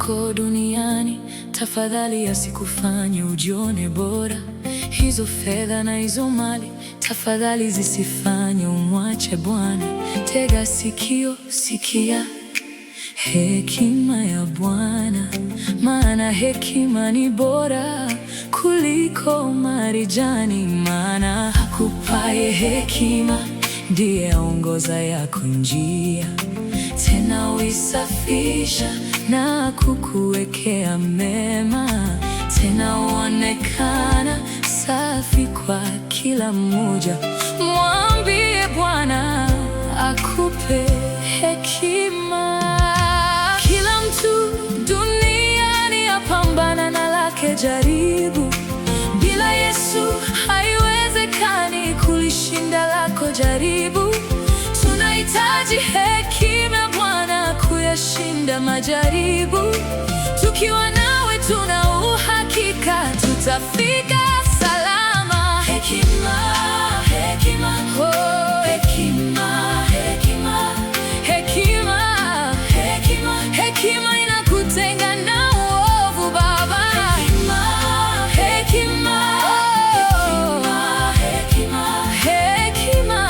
yako duniani, tafadhali yasikufanye ujione bora. Hizo fedha na hizo mali, tafadhali zisifanye umwache Bwana. Tega sikio, sikia hekima ya Bwana, maana hekima ni bora kuliko marijani. Maana akupaye hekima ndiye aongoza yako njia, tena uisafisha na kukuwekea mema, tena uonekana safi kwa kila mmoja. Mwambie Bwana akupe hekima. Kila mtu duniani apambana na lake jaribu, bila Yesu haiwezekani kulishinda lako jaribu. Tunahitaji hekima Bwana kuyashinda majaribu. Tukiwa nawe tuna uhakika tutafika salama. Hekima, hekima, oh, hekima, hekima, hekima, hekima, hekima inakutenga na uovu Baba. Hekima, hekima, oh, hekima, hekima,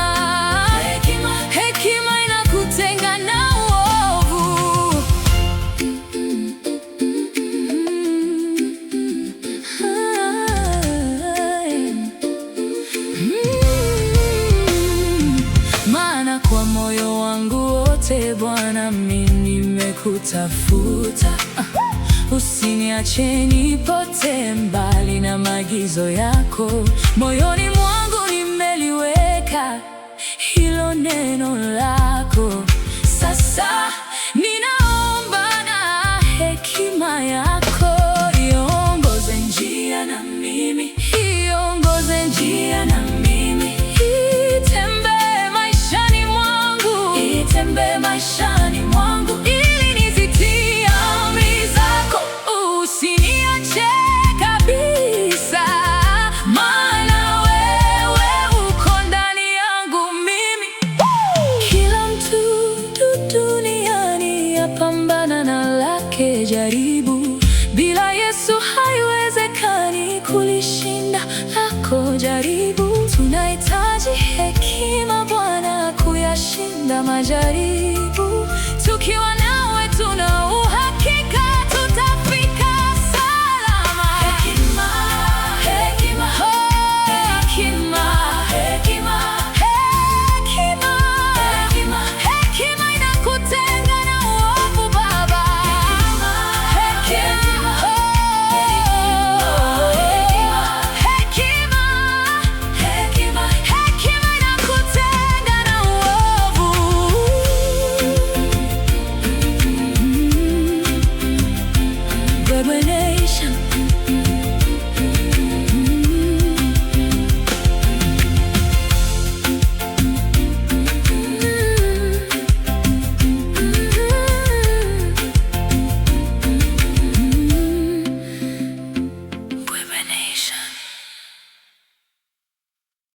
hekima, hekima inakutenga na uovu. Maana kwa moyo wangu wote Bwana mimi nimekutafuta. Usiniache nipotee mbali na maagizo yako moyoni